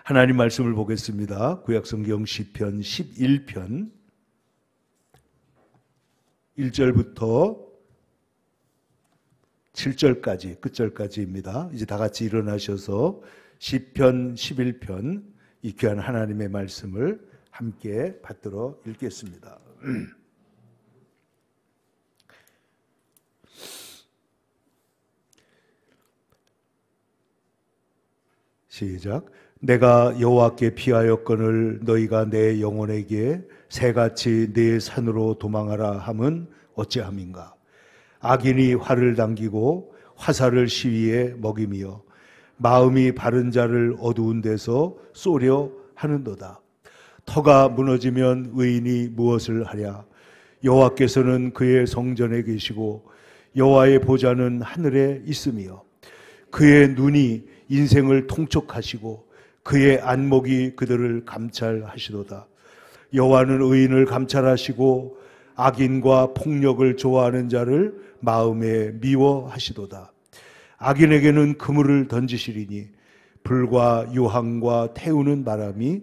하나님 말씀을 보겠습니다. 구약성경 시편 11편 1절부터 7절까지 끝절까지입니다. 이제 다 같이 일어나셔서 시편 11편 이 귀한 하나님의 말씀을 함께 받들어 읽겠습니다. 시작. 내가 여호와께 피하였거늘 너희가 내 영혼에게 새같이 내 산으로 도망하라 함은 어찌함인가. 악인이 활을 당기고 화살을 시위에 먹이며 마음이 바른 자를 어두운 데서 쏘려 하는도다. 터가 무너지면 의인이 무엇을 하랴. 여호와께서는 그의 성전에 계시고 여호와의 보좌는 하늘에 있으며 그의 눈이 인생을 통촉하시고 그의 안목이 그들을 감찰하시도다. 여호와는 의인을 감찰하시고 악인과 폭력을 좋아하는 자를 마음에 미워하시도다. 악인에게는 그물을 던지시리니 불과 유황과 태우는 바람이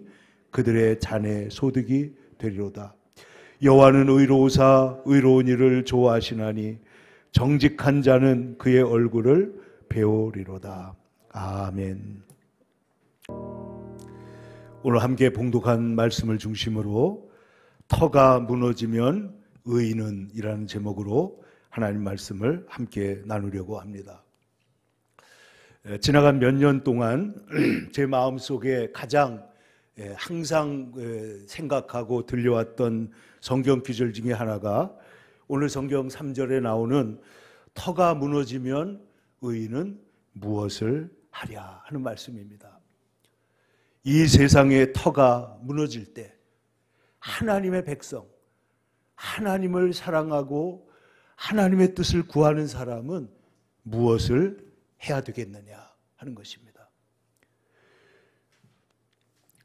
그들의 잔에 소득이 되리로다. 여호와는 의로우사 의로운 일을 좋아하시나니 정직한 자는 그의 얼굴을 배우리로다. 아멘. 오늘 함께 봉독한 말씀을 중심으로 터가 무너지면 의인은 이라는 제목으로 하나님 말씀을 함께 나누려고 합니다. 지나간 몇 년 동안 제 마음속에 가장 항상 생각하고 들려왔던 성경 구절 중에 하나가 오늘 성경 3절에 나오는 터가 무너지면 의인은 무엇을 하랴 하는 말씀입니다. 이 세상의 터가 무너질 때 하나님의 백성, 하나님을 사랑하고 하나님의 뜻을 구하는 사람은 무엇을 해야 되겠느냐 하는 것입니다.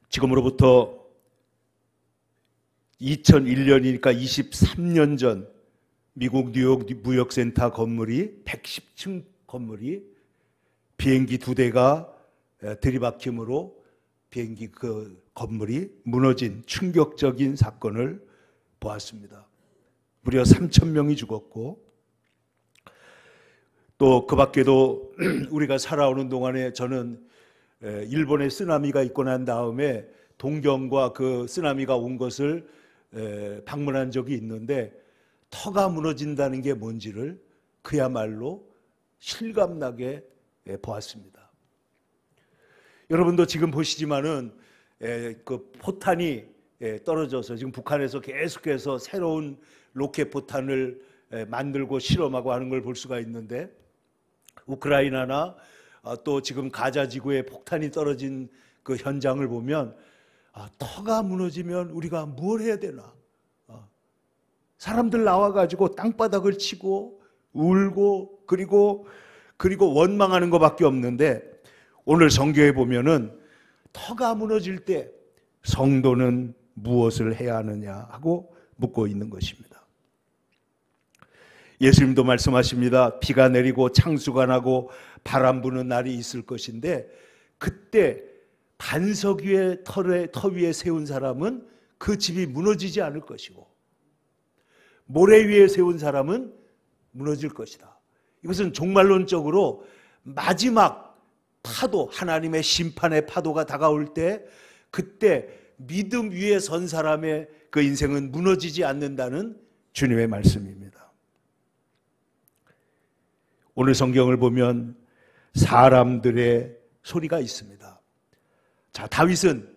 지금으로부터 2001년이니까 23년 전 미국 뉴욕 무역센터 건물이 110층 건물이 비행기 2대가 들이박힘으로 비행기 그 건물이 무너진 충격적인 사건을 보았습니다. 무려 3,000명이 죽었고 또 그 밖에도 우리가 살아오는 동안에 저는 일본에 쓰나미가 있고 난 다음에 동경과 그 쓰나미가 온 것을 방문한 적이 있는데 터가 무너진다는 게 뭔지를 그야말로 실감나게 보았습니다. 여러분도 지금 보시지만은 그 포탄이 떨어져서 지금 북한에서 계속해서 새로운 로켓 포탄을 만들고 실험하고 하는 걸 볼 수가 있는데 우크라이나나 또 지금 가자 지구에 폭탄이 떨어진 그 현장을 보면 터가 무너지면 우리가 뭘 해야 되나? 사람들 나와가지고 땅바닥을 치고 울고 그리고 원망하는 것밖에 없는데 오늘 성경에 보면은 터가 무너질 때 성도는 무엇을 해야 하느냐 하고 묻고 있는 것입니다. 예수님도 말씀하십니다. 비가 내리고 창수가 나고 바람 부는 날이 있을 것인데 그때 반석 위에 터 위에 세운 사람은 그 집이 무너지지 않을 것이고 모래 위에 세운 사람은 무너질 것이다. 이것은 종말론적으로 마지막 파도, 하나님의 심판의 파도가 다가올 때 그때 믿음 위에 선 사람의 그 인생은 무너지지 않는다는 주님의 말씀입니다. 오늘 성경을 보면 사람들의 소리가 있습니다. 자, 다윗은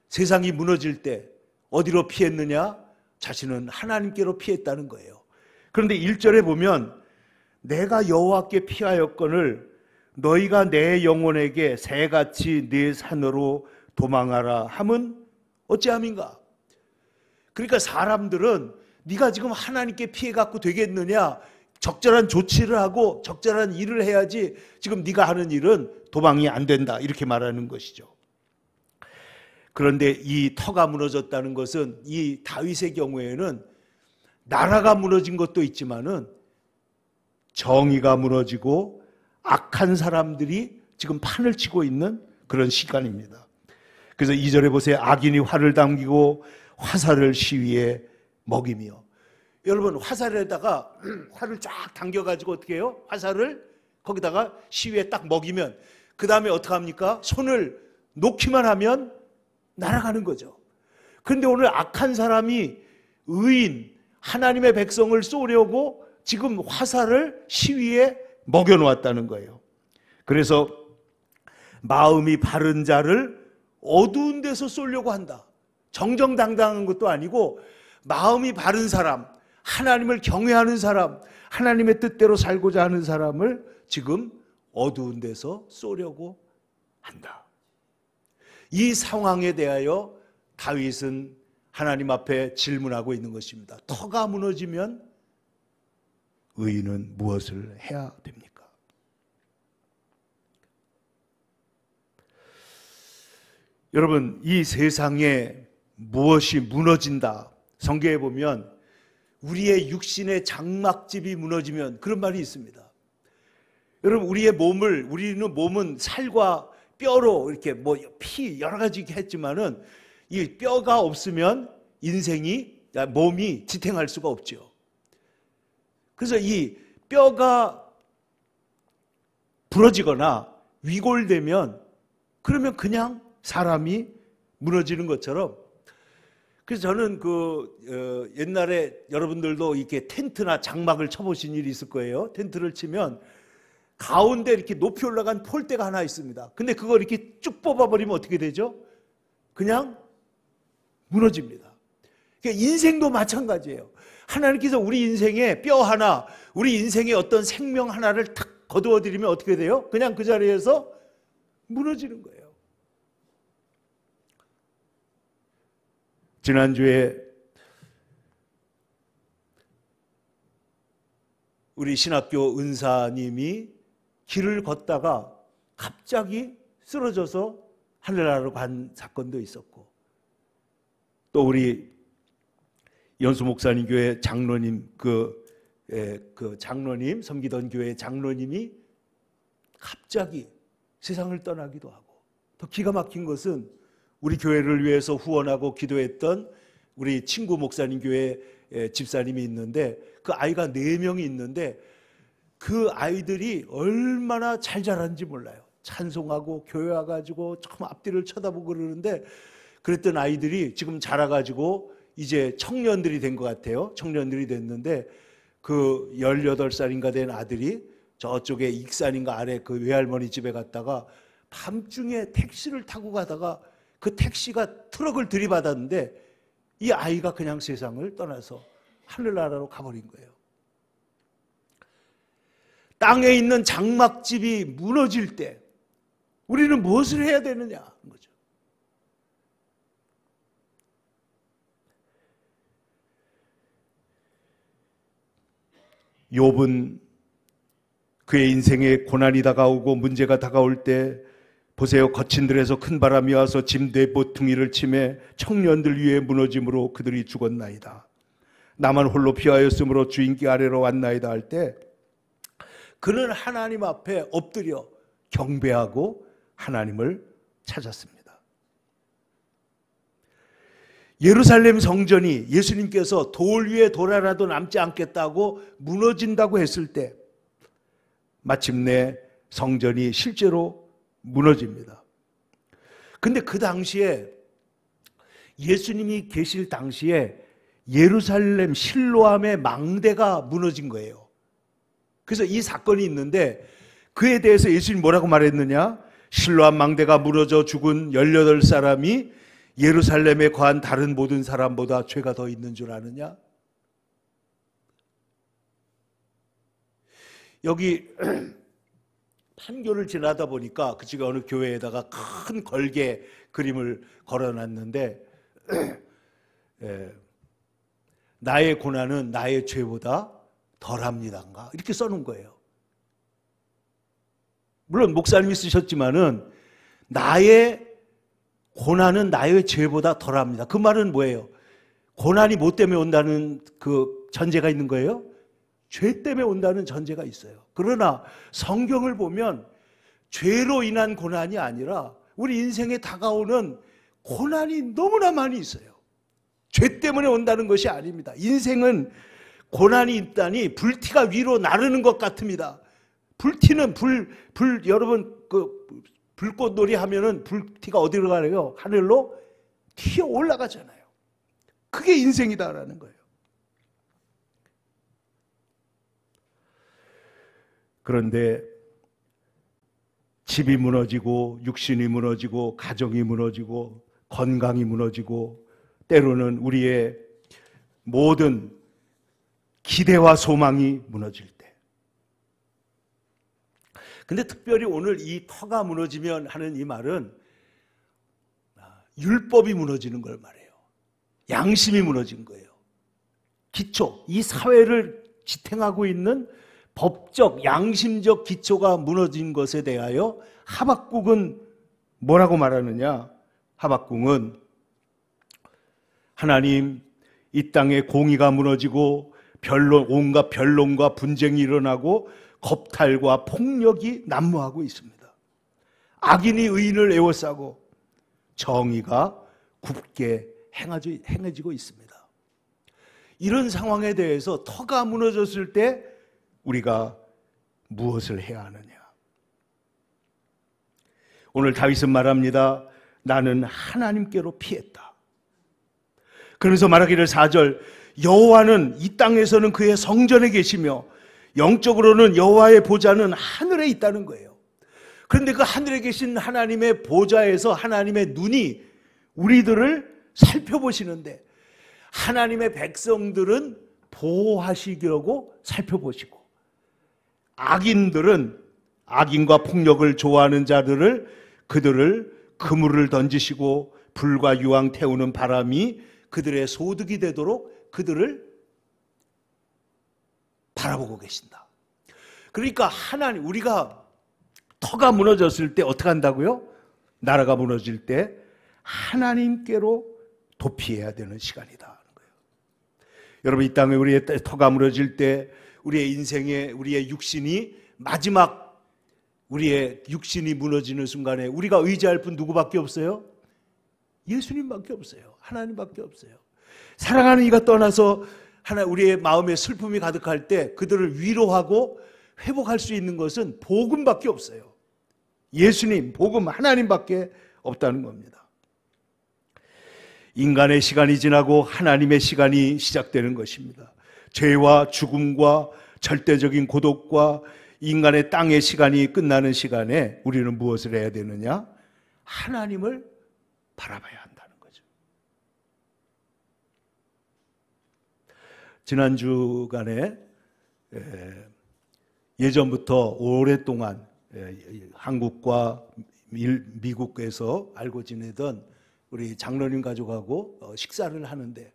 세상이 무너질 때 어디로 피했느냐? 자신은 하나님께로 피했다는 거예요. 그런데 1절에 보면 내가 여호와께 피하였거늘 너희가 내 영혼에게 새같이 네 산으로 도망하라 함은 어찌함인가? 그러니까 사람들은 네가 지금 하나님께 피해갖고 되겠느냐? 적절한 조치를 하고 적절한 일을 해야지 지금 네가 하는 일은 도망이 안 된다 이렇게 말하는 것이죠. 그런데 이 터가 무너졌다는 것은 이 다윗의 경우에는 나라가 무너진 것도 있지만은 정의가 무너지고 악한 사람들이 지금 판을 치고 있는 그런 시간입니다. 그래서 2절에 보세요. 악인이 활을 당기고 화살을 시위에 먹이며. 여러분, 화살에다가 활을 쫙 당겨가지고 어떻게 해요? 화살을 거기다가 시위에 딱 먹이면 그 다음에 어떻게 합니까? 손을 놓기만 하면 날아가는 거죠. 그런데 오늘 악한 사람이 의인, 하나님의 백성을 쏘려고 지금 화살을 시위에 먹여놓았다는 거예요. 그래서 마음이 바른 자를 어두운 데서 쏘려고 한다. 정정당당한 것도 아니고 마음이 바른 사람, 하나님을 경외하는 사람, 하나님의 뜻대로 살고자 하는 사람을 지금 어두운 데서 쏘려고 한다. 이 상황에 대하여 다윗은 하나님 앞에 질문하고 있는 것입니다. 터가 무너지면 의인은 무엇을 해야 됩니까? 여러분, 이 세상에 무엇이 무너진다. 성경에 보면 우리의 육신의 장막집이 무너지면 그런 말이 있습니다. 여러분, 우리는 몸은 살과 뼈로 이렇게 피 여러 가지 했지만은 이 뼈가 없으면 몸이 지탱할 수가 없죠. 그래서 이 뼈가 부러지거나 위골되면 그러면 그냥 사람이 무너지는 것처럼. 그래서 저는 옛날에 여러분들도 이렇게 텐트나 장막을 쳐보신 일이 있을 거예요. 텐트를 치면 가운데 이렇게 높이 올라간 폴대가 하나 있습니다. 근데 그걸 이렇게 쭉 뽑아버리면 어떻게 되죠? 그냥 무너집니다. 그러니까 인생도 마찬가지예요. 하나님께서 우리 인생에 뼈 하나, 우리 인생의 어떤 생명 하나를 탁 거두어드리면 어떻게 돼요? 그냥 그 자리에서 무너지는 거예요. 지난주에 우리 신학교 은사님이 길을 걷다가 갑자기 쓰러져서 하늘나라로 간 사건도 있었고, 또 우리 연수 목사님 교회 장로님, 장로님, 섬기던 교회 장로님이 갑자기 세상을 떠나기도 하고, 더 기가 막힌 것은 우리 교회를 위해서 후원하고 기도했던 우리 친구 목사님 교회 집사님이 있는데, 그 아이가 4명이 있는데 그 아이들이 얼마나 잘 자랐는지 몰라요. 찬송하고 교회 와가지고 참 앞뒤를 쳐다보고 그러는데, 그랬던 아이들이 지금 자라가지고 이제 청년들이 된 것 같아요. 청년들이 됐는데 그 18살인가 된 아들이 저쪽에 익산인가 아래 그 외할머니 집에 갔다가 밤중에 택시를 타고 가다가 그 택시가 트럭을 들이받았는데 이 아이가 그냥 세상을 떠나서 하늘나라로 가버린 거예요. 땅에 있는 장막집이 무너질 때 우리는 무엇을 해야 되느냐 하는 거죠. 욥은 그의 인생에 고난이 다가오고 문제가 다가올 때 보세요. 거친 들에서 큰 바람이 와서 짐 네보퉁이를 치매 청년들 위에 무너짐으로 그들이 죽었나이다. 나만 홀로 피하였으므로 주인기 아래로 왔나이다 할 때 그는 하나님 앞에 엎드려 경배하고 하나님을 찾았습니다. 예루살렘 성전이 예수님께서 돌 위에 돌 하나도 남지 않겠다고 무너진다고 했을 때 마침내 성전이 실제로 무너집니다. 근데 그 당시에 예수님이 계실 당시에 예루살렘 실로암의 망대가 무너진 거예요. 그래서 이 사건이 있는데 그에 대해서 예수님이 뭐라고 말했느냐? 실로암 망대가 무너져 죽은 18사람이 예루살렘에 거한 다른 모든 사람보다 죄가 더 있는 줄 아느냐? 여기 판교를 지나다 보니까 그 집에 어느 교회에다가 큰 걸개 그림을 걸어놨는데 나의 고난은 나의 죄보다 덜합니다인가 이렇게 써놓은 거예요. 물론 목사님이 쓰셨지만은 나의 고난은 나의 죄보다 덜합니다. 그 말은 뭐예요? 고난이 뭐 때문에 온다는 그 전제가 있는 거예요? 죄 때문에 온다는 전제가 있어요. 그러나 성경을 보면 죄로 인한 고난이 아니라 우리 인생에 다가오는 고난이 너무나 많이 있어요. 죄 때문에 온다는 것이 아닙니다. 인생은 고난이 있다니 불티가 위로 나르는 것 같습니다. 불티는 여러분 불꽃놀이 하면은 불티가 어디로 가요? 하늘로 튀어 올라가잖아요. 그게 인생이다라는 거예요. 그런데 집이 무너지고 육신이 무너지고 가정이 무너지고 건강이 무너지고 때로는 우리의 모든 기대와 소망이 무너질 때. 근데 특별히 오늘 이 터가 무너지면 하는 이 말은 율법이 무너지는 걸 말해요. 양심이 무너진 거예요. 기초, 이 사회를 지탱하고 있는 법적, 양심적 기초가 무너진 것에 대하여 하박국은 뭐라고 말하느냐? 하박국은 하나님, 이 땅에 공의가 무너지고 온갖 변론과 분쟁이 일어나고 겁탈과 폭력이 난무하고 있습니다. 악인이 의인을 에워싸고 정의가 굽게 행해지고 있습니다. 이런 상황에 대해서 터가 무너졌을 때 우리가 무엇을 해야 하느냐? 오늘 다윗은 말합니다. 나는 하나님께로 피했다. 그러면서 말하기를 4절, 여호와는 이 땅에서는 그의 성전에 계시며 영적으로는 여호와의 보좌는 하늘에 있다는 거예요. 그런데 그 하늘에 계신 하나님의 보좌에서 하나님의 눈이 우리들을 살펴보시는데 하나님의 백성들은 보호하시려고 살펴보시고 악인들은 악인과 폭력을 좋아하는 그들을 그물을 던지시고 불과 유황 태우는 바람이 그들의 소득이 되도록 그들을 바라보고 계신다. 그러니까 우리가 터가 무너졌을 때 어떻게 한다고요? 나라가 무너질 때 하나님께로 도피해야 되는 시간이다 하는 거예요. 여러분, 이 땅에 우리의 터가 무너질 때 우리의 인생에 우리의 육신이 마지막 우리의 육신이 무너지는 순간에 우리가 의지할 분 누구밖에 없어요? 예수님밖에 없어요. 하나님밖에 없어요. 사랑하는 이가 떠나서 우리의 마음에 슬픔이 가득할 때 그들을 위로하고 회복할 수 있는 것은 복음밖에 없어요. 예수님, 복음, 하나님밖에 없다는 겁니다. 인간의 시간이 지나고 하나님의 시간이 시작되는 것입니다. 죄와 죽음과 절대적인 고독과 인간의 땅의 시간이 끝나는 시간에 우리는 무엇을 해야 되느냐? 하나님을 바라봐야 한다는 거죠. 지난 주간에 예전부터 오랫동안 한국과 미국에서 알고 지내던 우리 장로님 가족하고 식사를 하는데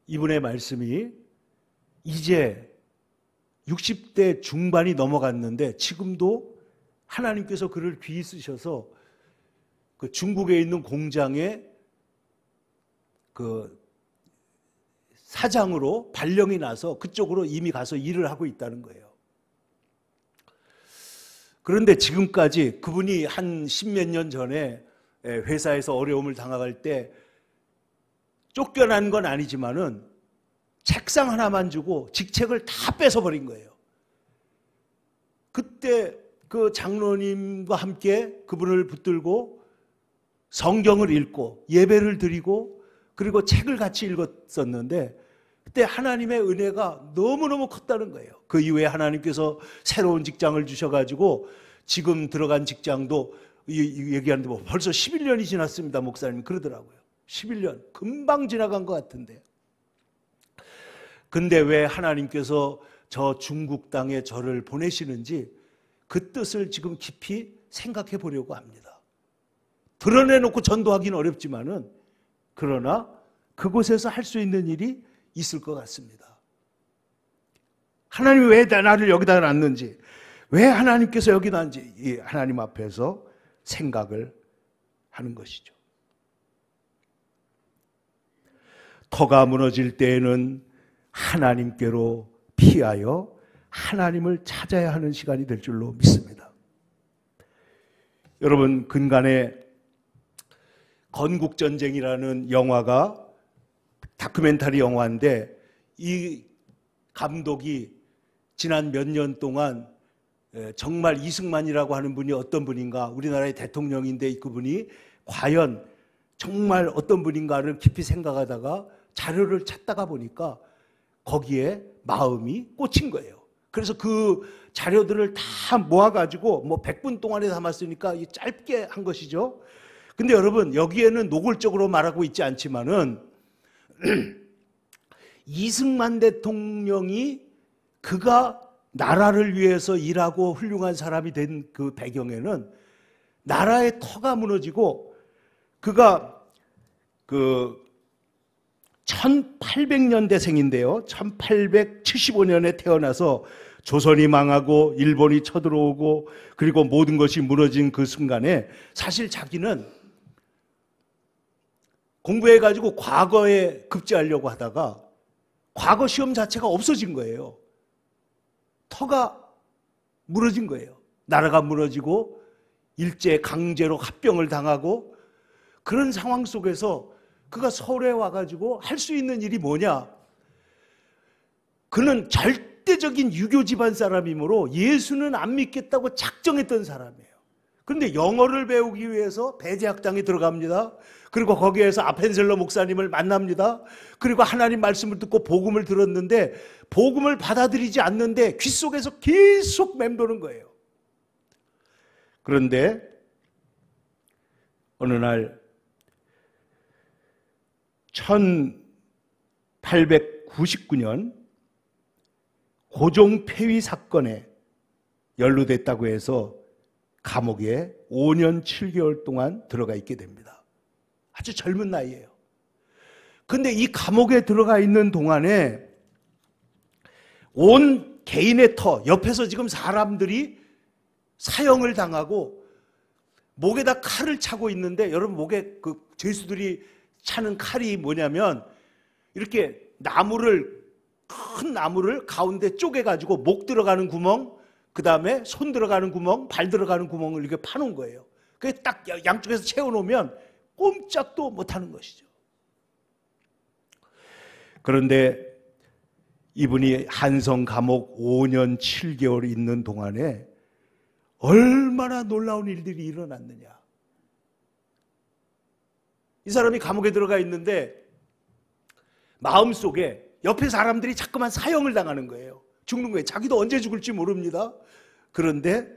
이분의 말씀이 이제 60대 중반이 넘어갔는데 지금도 하나님께서 그를 귀히 쓰셔서 그 중국에 있는 공장에 그 사장으로 발령이 나서 그쪽으로 이미 가서 일을 하고 있다는 거예요. 그런데 지금까지 그분이 한 십몇 년 전에 회사에서 어려움을 당할 때 쫓겨난 건 아니지만은 책상 하나만 주고 직책을 다 뺏어버린 거예요. 그때 그 장로님과 함께 그분을 붙들고 성경을 읽고 예배를 드리고 그리고 책을 같이 읽었었는데 그때 하나님의 은혜가 너무너무 컸다는 거예요. 그 이후에 하나님께서 새로운 직장을 주셔가지고 지금 들어간 직장도 얘기하는데 뭐 벌써 11년이 지났습니다. 목사님 그러더라고요. 11년 금방 지나간 것 같은데 근데 왜 하나님께서 저 중국 땅에 저를 보내시는지 그 뜻을 지금 깊이 생각해 보려고 합니다. 드러내놓고 전도하기는 어렵지만은 그러나 그곳에서 할 수 있는 일이 있을 것 같습니다. 하나님이 왜 나를 여기다 놨는지, 왜 하나님께서 여기다 놨는지 이 하나님 앞에서 생각을 하는 것이죠. 터가 무너질 때에는 하나님께로 피하여 하나님을 찾아야 하는 시간이 될 줄로 믿습니다. 여러분, 근간에 건국전쟁이라는 영화가 다큐멘터리 영화인데, 이 감독이 지난 몇 년 동안 정말 이승만이라고 하는 분이 어떤 분인가, 우리나라의 대통령인데 그분이 과연 정말 어떤 분인가를 깊이 생각하다가 자료를 찾다가 보니까 거기에 마음이 꽂힌 거예요. 그래서 그 자료들을 다 모아가지고 뭐 100분 동안에 담았으니까 짧게 한 것이죠. 근데 여러분, 여기에는 노골적으로 말하고 있지 않지만은 이승만 대통령이 그가 나라를 위해서 일하고 훌륭한 사람이 된 그 배경에는 나라의 터가 무너지고, 그가 그 1800년대생인데요. 1875년에 태어나서 조선이 망하고 일본이 쳐들어오고 그리고 모든 것이 무너진 그 순간에 사실 자기는 공부해가지고 과거에 급제하려고 하다가 과거 시험 자체가 없어진 거예요. 터가 무너진 거예요. 나라가 무너지고 일제 강제로 합병을 당하고 그런 상황 속에서 그가 서울에 와가지고 할 수 있는 일이 뭐냐? 그는 절대적인 유교 집안 사람이므로 예수는 안 믿겠다고 작정했던 사람이에요. 그런데 영어를 배우기 위해서 배제학당에 들어갑니다. 그리고 거기에서 아펜셀러 목사님을 만납니다. 그리고 하나님 말씀을 듣고 복음을 들었는데 복음을 받아들이지 않는데 귀 속에서 계속 맴도는 거예요. 그런데 어느 날 1899년 고종 폐위 사건에 연루됐다고 해서 감옥에 5년 7개월 동안 들어가 있게 됩니다. 아주 젊은 나이에요. 근데 이 감옥에 들어가 있는 동안에 온 개인의 터, 옆에서 지금 사람들이 사형을 당하고 목에다 칼을 차고 있는데, 여러분 목에 그 죄수들이 차는 칼이 뭐냐면 이렇게 큰 나무를 가운데 쪼개가지고 목 들어가는 구멍, 그 다음에 손 들어가는 구멍, 발 들어가는 구멍을 이렇게 파놓은 거예요. 그게 딱 양쪽에서 채워놓으면 꼼짝도 못하는 것이죠. 그런데 이분이 한성 감옥 5년 7개월 있는 동안에 얼마나 놀라운 일들이 일어났느냐. 이 사람이 감옥에 들어가 있는데 마음속에 옆에 사람들이 자꾸만 사형을 당하는 거예요. 죽는 거예요. 자기도 언제 죽을지 모릅니다. 그런데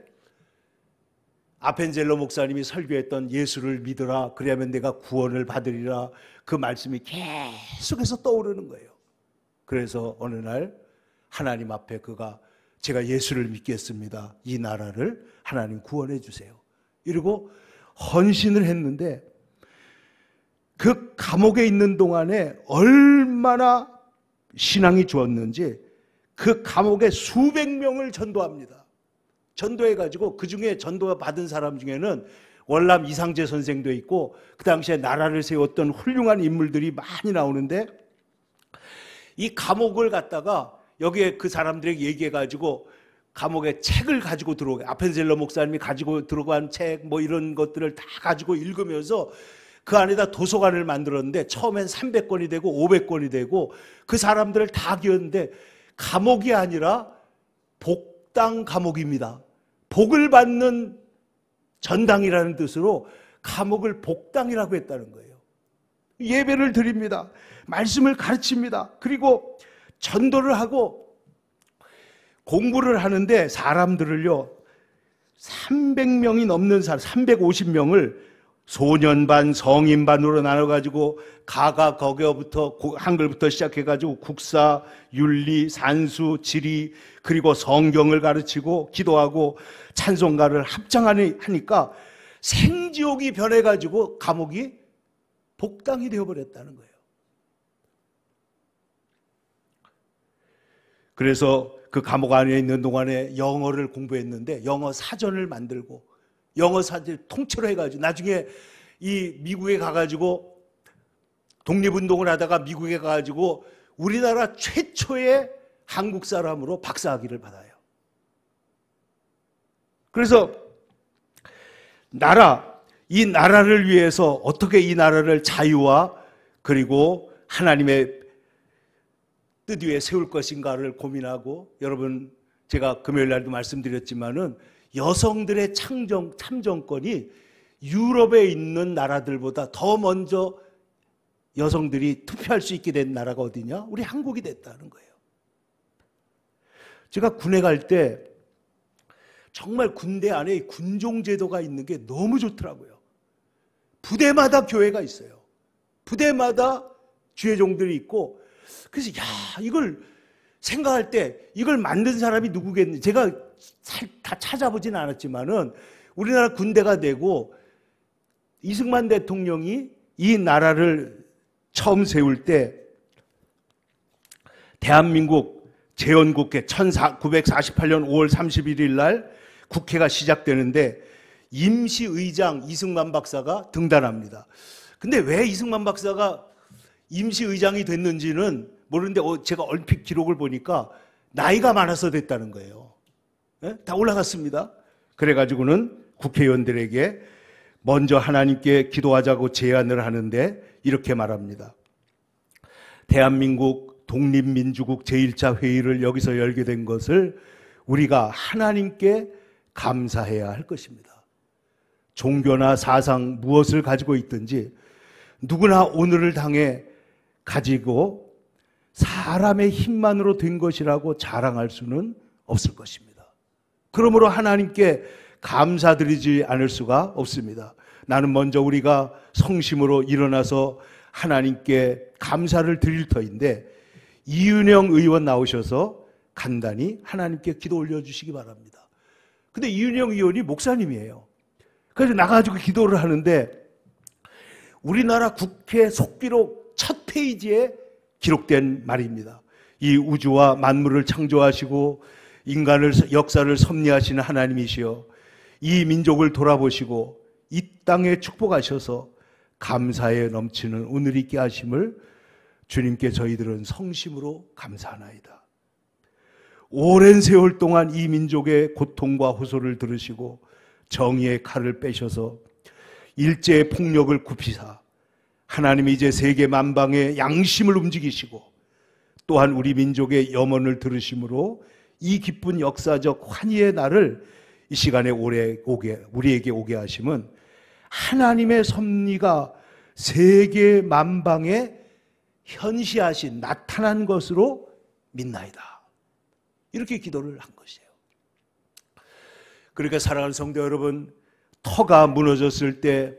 아펜젤러 목사님이 설교했던 예수를 믿으라, 그리하면 내가 구원을 받으리라, 그 말씀이 계속해서 떠오르는 거예요. 그래서 어느 날 하나님 앞에 그가 제가 예수를 믿겠습니다. 이 나라를 하나님 구원해 주세요. 이러고 헌신을 했는데 그 감옥에 있는 동안에 얼마나 신앙이 좋았는지 그 감옥에 수백 명을 전도합니다. 전도해가지고 그 중에 전도 받은 사람 중에는 월남 이상재 선생도 있고 그 당시에 나라를 세웠던 훌륭한 인물들이 많이 나오는데, 이 감옥을 갔다가 여기에 그 사람들에게 얘기해가지고 감옥에 책을 가지고 들어오게, 아펜셀러 목사님이 가지고 들어간 책 뭐 이런 것들을 다 가지고 읽으면서 그 안에다 도서관을 만들었는데 처음엔 300권이 되고 500권이 되고 그 사람들을 다 기었는데 감옥이 아니라 복당 감옥입니다. 복을 받는 전당이라는 뜻으로 감옥을 복당이라고 했다는 거예요. 예배를 드립니다. 말씀을 가르칩니다. 그리고 전도를 하고 공부를 하는데 사람들을요, 300명이 넘는 사람, 350명을 소년반, 성인반으로 나눠가지고 가가 거기부터 한글부터 시작해가지고 국사, 윤리, 산수, 지리, 그리고 성경을 가르치고 기도하고 찬송가를 합창하니까 생지옥이 변해가지고 감옥이 복당이 되어버렸다는 거예요. 그래서 그 감옥 안에 있는 동안에 영어를 공부했는데 영어 사전을 만들고 영어 사전 통째로 해가지고 나중에 이 미국에 가가지고 독립운동을 하다가 미국에 가가지고 우리나라 최초의 한국 사람으로 박사학위를 받아요. 그래서 나라, 이 나라를 위해서 어떻게 이 나라를 자유와 그리고 하나님의 뜻 위에 세울 것인가를 고민하고, 여러분 제가 금요일 날도 말씀드렸지만은 여성들의 참정권이 유럽에 있는 나라들보다 더 먼저 여성들이 투표할 수 있게 된 나라가 어디냐? 우리 한국이 됐다는 거예요. 제가 군에 갈 때 정말 군대 안에 군종제도가 있는 게 너무 좋더라고요. 부대마다 교회가 있어요. 부대마다 주의종들이 있고, 그래서 이걸 생각할 때 이걸 만든 사람이 누구겠는지 제가 다 찾아보진 않았지만은 우리나라 군대가 되고 이승만 대통령이 이 나라를 처음 세울 때 대한민국 재헌국회 1948년 5월 31일 날 국회가 시작되는데 임시의장 이승만 박사가 등단합니다. 근데 왜 이승만 박사가 임시의장이 됐는지는 모르는데 제가 얼핏 기록을 보니까 나이가 많아서 됐다는 거예요. 네? 다 올라갔습니다. 그래가지고는 국회의원들에게 먼저 하나님께 기도하자고 제안을 하는데 이렇게 말합니다. 대한민국 독립민주국 제1차 회의를 여기서 열게 된 것을 우리가 하나님께 감사해야 할 것입니다. 종교나 사상 무엇을 가지고 있든지 누구나 오늘을 당해 가지고 사람의 힘만으로 된 것이라고 자랑할 수는 없을 것입니다. 그러므로 하나님께 감사드리지 않을 수가 없습니다. 나는 먼저 우리가 성심으로 일어나서 하나님께 감사를 드릴 터인데 이은영 의원 나오셔서 간단히 하나님께 기도 올려주시기 바랍니다. 근데 이은영 의원이 목사님이에요. 그래서 나가지고 기도를 하는데 우리나라 국회 속기록 첫 페이지에 기록된 말입니다. 이 우주와 만물을 창조하시고 인간을 역사를 섭리하시는 하나님이시여, 이 민족을 돌아보시고 이 땅에 축복하셔서 감사에 넘치는 오늘 있게 하심을 주님께 저희들은 성심으로 감사하나이다. 오랜 세월 동안 이 민족의 고통과 호소를 들으시고 정의의 칼을 빼셔서 일제의 폭력을 굽히사 하나님이 이제 세계 만방의 양심을 움직이시고 또한 우리 민족의 염원을 들으심으로 이 기쁜 역사적 환희의 날을 이 시간에 우리에게 오게 하심은 하나님의 섭리가 세계 만방에 현시하신 나타난 것으로 믿나이다. 이렇게 기도를 한 것이에요. 그러니까 사랑하는 성도 여러분, 터가 무너졌을 때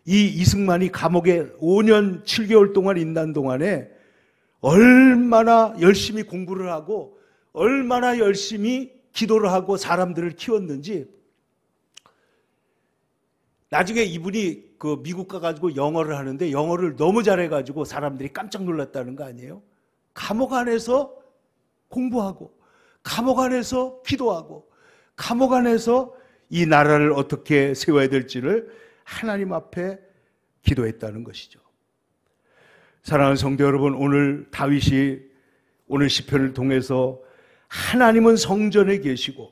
이 이승만이 감옥에 5년 7개월 동안 있는 동안에 얼마나 열심히 공부를 하고 얼마나 열심히 기도를 하고 사람들을 키웠는지, 나중에 이분이 미국 가가지고 영어를 하는데 영어를 너무 잘해가지고 사람들이 깜짝 놀랐다는 거 아니에요? 감옥 안에서 공부하고 감옥 안에서 기도하고 감옥 안에서 이 나라를 어떻게 세워야 될지를 하나님 앞에 기도했다는 것이죠. 사랑하는 성도 여러분, 오늘 다윗이 오늘 시편을 통해서 하나님은 성전에 계시고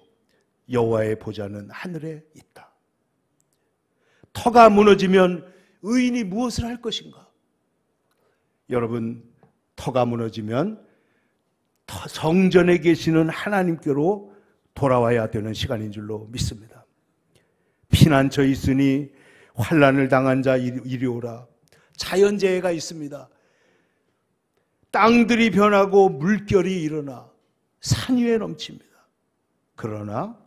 여호와의 보좌는 하늘에 있다. 터가 무너지면 의인이 무엇을 할 것인가? 여러분, 터가 무너지면 성전에 계시는 하나님께로 돌아와야 되는 시간인 줄로 믿습니다. 피난처 있으니 환난을 당한 자 이리 오라. 자연재해가 있습니다. 땅들이 변하고 물결이 일어나 산 위에 넘칩니다. 그러나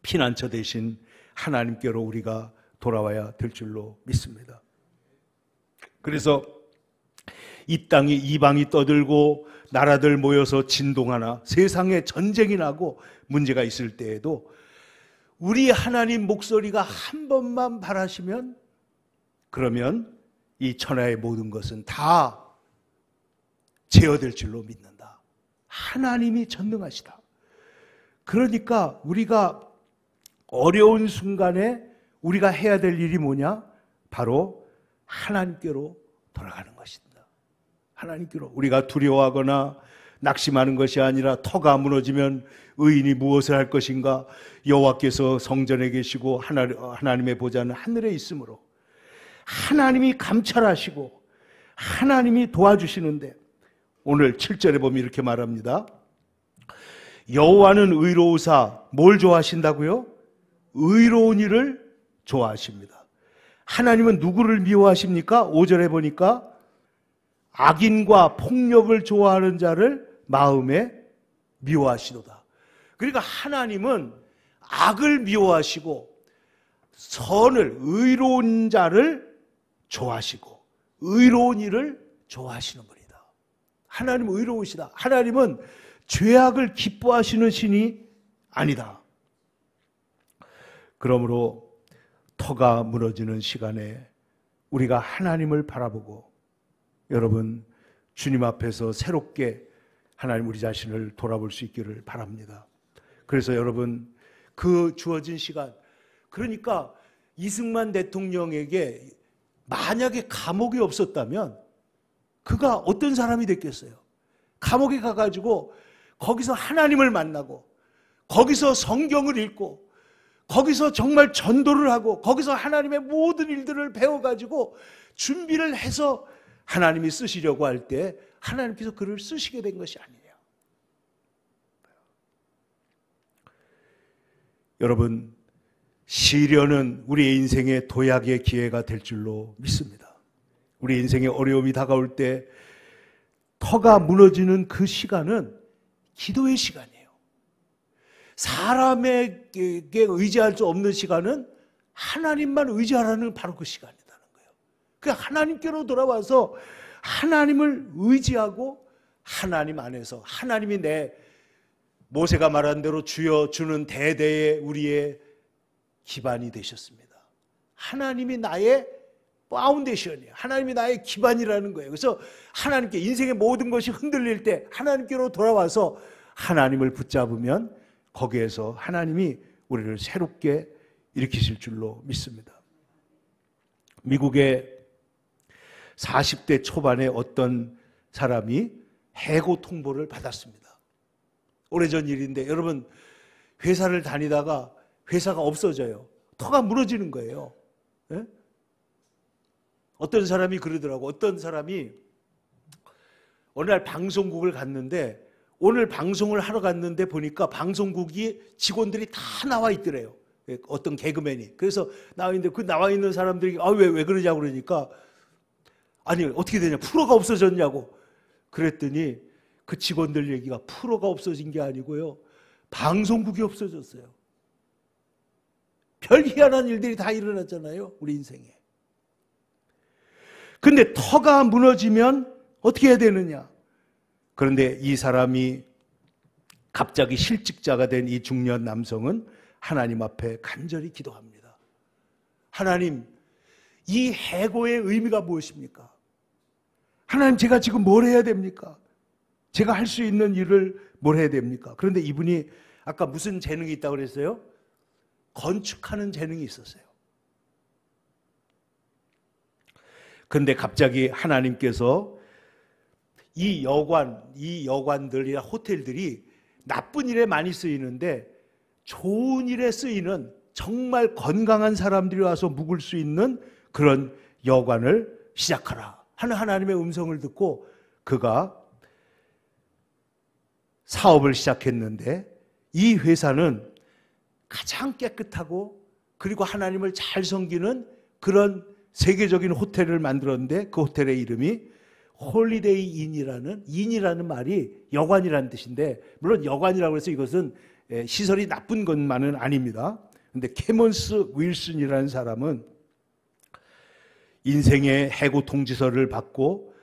피난처 대신 하나님께로 우리가 돌아와야 될 줄로 믿습니다. 그래서 이 땅이 이방이 떠들고 나라들 모여서 진동하나 세상에 전쟁이 나고 문제가 있을 때에도 우리 하나님 목소리가 한 번만 바라시면, 그러면 이 천하의 모든 것은 다 제어될 줄로 믿는다. 하나님이 전능하시다. 그러니까 우리가 어려운 순간에 우리가 해야 될 일이 뭐냐? 바로 하나님께로 돌아가는 것입니다. 하나님께로. 우리가 두려워하거나 낙심하는 것이 아니라 터가 무너지면 의인이 무엇을 할 것인가? 여호와께서 성전에 계시고 하나님의 보좌는 하늘에 있으므로 하나님이 감찰하시고 하나님이 도와주시는데, 오늘 7절에 보면 이렇게 말합니다. 여호와는 의로우사 뭘 좋아하신다고요? 의로운 일을 좋아하십니다. 하나님은 누구를 미워하십니까? 5절에 보니까 악인과 폭력을 좋아하는 자를 마음에 미워하시도다. 그러니까 하나님은 악을 미워하시고 선을, 의로운 자를 좋아하시고 의로운 일을 좋아하시는 분이다. 하나님은 의로우시다. 하나님은 죄악을 기뻐하시는 신이 아니다. 그러므로 터가 무너지는 시간에 우리가 하나님을 바라보고, 여러분, 주님 앞에서 새롭게 하나님 우리 자신을 돌아볼 수 있기를 바랍니다. 그래서 여러분, 그 주어진 시간, 그러니까 이승만 대통령에게 만약에 감옥이 없었다면 그가 어떤 사람이 됐겠어요? 감옥에 가가지고 거기서 하나님을 만나고 거기서 성경을 읽고 거기서 정말 전도를 하고 거기서 하나님의 모든 일들을 배워가지고 준비를 해서 하나님이 쓰시려고 할 때 하나님께서 그를 쓰시게 된 것이 아니냐. 여러분, 시련은 우리의 인생의 도약의 기회가 될 줄로 믿습니다. 우리 인생의 어려움이 다가올 때 터가 무너지는 그 시간은 기도의 시간이에요. 사람에게 의지할 수 없는 시간은 하나님만 의지하라는 바로 그 시간이라는 거예요. 그 하나님께로 돌아와서 하나님을 의지하고 하나님 안에서 하나님이 내 모세가 말한 대로 주여 주는 대대의 우리의 기반이 되셨습니다. 하나님이 나의 파운데이션이에요. 하나님이 나의 기반이라는 거예요. 그래서 하나님께 인생의 모든 것이 흔들릴 때 하나님께로 돌아와서 하나님을 붙잡으면 거기에서 하나님이 우리를 새롭게 일으키실 줄로 믿습니다. 미국의 40대 초반에 어떤 사람이 해고 통보를 받았습니다. 오래전 일인데, 여러분, 회사를 다니다가 회사가 없어져요. 터가 무너지는 거예요. 네? 어떤 사람이 그러더라고. 어떤 사람이 어느 날 방송국을 갔는데, 오늘 방송을 하러 갔는데 보니까 방송국이 직원들이 다 나와 있더래요. 어떤 개그맨이. 그래서 나와 있는데 그 나와 있는 사람들이 왜 그러냐고 그러니까, 아니 어떻게 되냐, 프로가 없어졌냐고. 그랬더니 그 직원들 얘기가 프로가 없어진 게 아니고요, 방송국이 없어졌어요. 별 희한한 일들이 다 일어났잖아요, 우리 인생에. 근데 터가 무너지면 어떻게 해야 되느냐? 그런데 이 사람이 갑자기 실직자가 된 이 중년 남성은 하나님 앞에 간절히 기도합니다. 하나님, 이 해고의 의미가 무엇입니까? 하나님, 제가 지금 뭘 해야 됩니까? 제가 할 수 있는 일을 뭘 해야 됩니까? 그런데 이분이 아까 무슨 재능이 있다고 그랬어요? 건축하는 재능이 있었어요. 그런데 갑자기 하나님께서 이 여관들이나 호텔들이 나쁜 일에 많이 쓰이는데 좋은 일에 쓰이는 정말 건강한 사람들이 와서 묵을 수 있는 그런 여관을 시작하라 하는 하나님의 음성을 듣고 그가 사업을 시작했는데, 이 회사는 가장 깨끗하고 그리고 하나님을 잘 섬기는 그런 세계적인 호텔을 만들었는데, 그 호텔의 이름이 홀리데이 인이라는 말이 여관이라는 뜻인데, 물론 여관이라고 해서 이것은 시설이 나쁜 것만은 아닙니다. 그런데 캐먼스 윌슨이라는 사람은 인생의 해고 통지서를 받고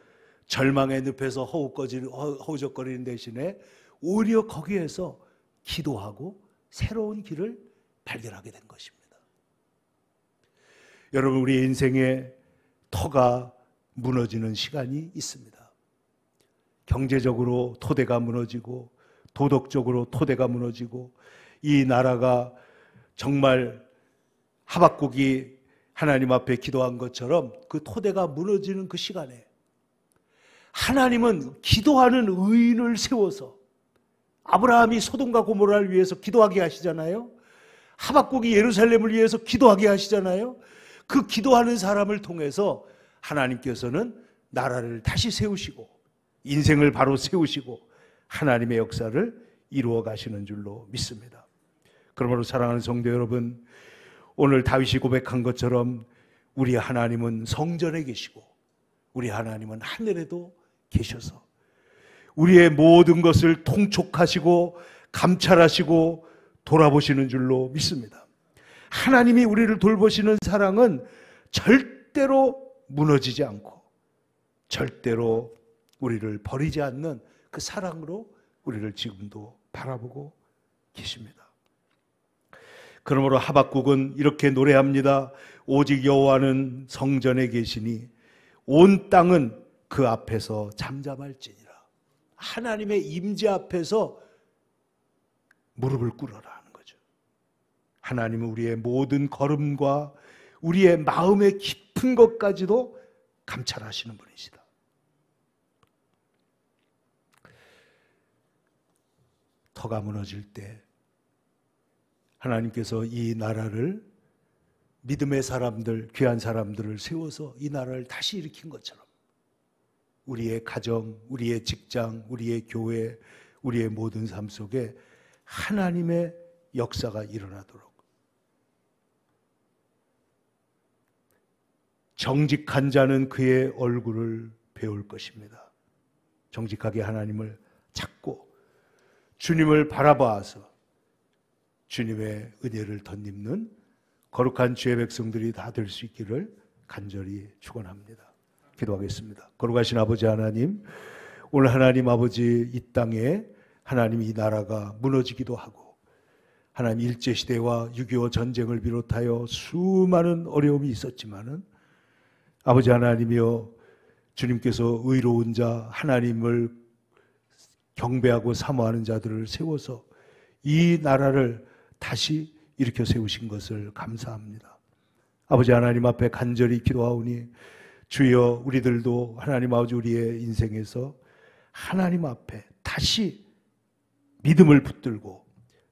절망의 늪에서 허우적거리는 대신에 오히려 거기에서 기도하고 새로운 길을 발견하게 된 것입니다. 여러분, 우리 인생에 터가 무너지는 시간이 있습니다. 경제적으로 토대가 무너지고 도덕적으로 토대가 무너지고, 이 나라가 정말 하박국이 하나님 앞에 기도한 것처럼 그 토대가 무너지는 그 시간에 하나님은 기도하는 의인을 세워서, 아브라함이 소돔과 고모라를 위해서 기도하게 하시잖아요. 하박국이 예루살렘을 위해서 기도하게 하시잖아요. 그 기도하는 사람을 통해서 하나님께서는 나라를 다시 세우시고 인생을 바로 세우시고 하나님의 역사를 이루어 가시는 줄로 믿습니다. 그러므로 사랑하는 성도 여러분, 오늘 다윗이 고백한 것처럼 우리 하나님은 성전에 계시고 우리 하나님은 하늘에도 계셔서 우리의 모든 것을 통촉하시고 감찰하시고 돌아보시는 줄로 믿습니다. 하나님이 우리를 돌보시는 사랑은 절대로 무너지지 않고 절대로 우리를 버리지 않는 그 사랑으로 우리를 지금도 바라보고 계십니다. 그러므로 하박국은 이렇게 노래합니다. 오직 여호와는 성전에 계시니 온 땅은 그 앞에서 잠잠할지니라. 하나님의 임재 앞에서 무릎을 꿇어라 하는 거죠. 하나님은 우리의 모든 걸음과 우리의 마음의 깊은 것까지도 감찰하시는 분이시다. 터가 무너질 때 하나님께서 이 나라를, 믿음의 사람들, 귀한 사람들을 세워서 이 나라를 다시 일으킨 것처럼 우리의 가정, 우리의 직장, 우리의 교회, 우리의 모든 삶 속에 하나님의 역사가 일어나도록 정직한 자는 그의 얼굴을 배울 것입니다. 정직하게 하나님을 찾고 주님을 바라봐서 주님의 은혜를 덧입는 거룩한 주의 백성들이 다 될 수 있기를 간절히 축원합니다. 기도하겠습니다. 거룩하신 아버지 하나님, 오늘 하나님 아버지 이 땅에 하나님 이 나라가 무너지기도 하고 하나님 일제시대와 6.25 전쟁을 비롯하여 수많은 어려움이 있었지만은 아버지 하나님이여, 주님께서 의로운 자, 하나님을 경배하고 사모하는 자들을 세워서 이 나라를 다시 일으켜 세우신 것을 감사합니다. 아버지 하나님 앞에 간절히 기도하오니 주여, 우리들도 하나님 아버지 우리의 인생에서 하나님 앞에 다시 믿음을 붙들고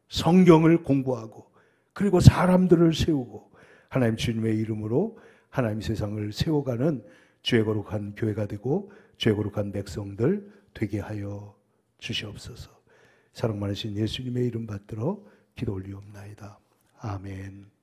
성경을 공부하고 그리고 사람들을 세우고 하나님 주님의 이름으로 하나님 세상을 세워가는 주의 거룩한 교회가 되고 주의 거룩한 백성들 되게 하여 주시옵소서. 사랑 많으신 예수님의 이름 받들어 기도 올리옵나이다. 아멘.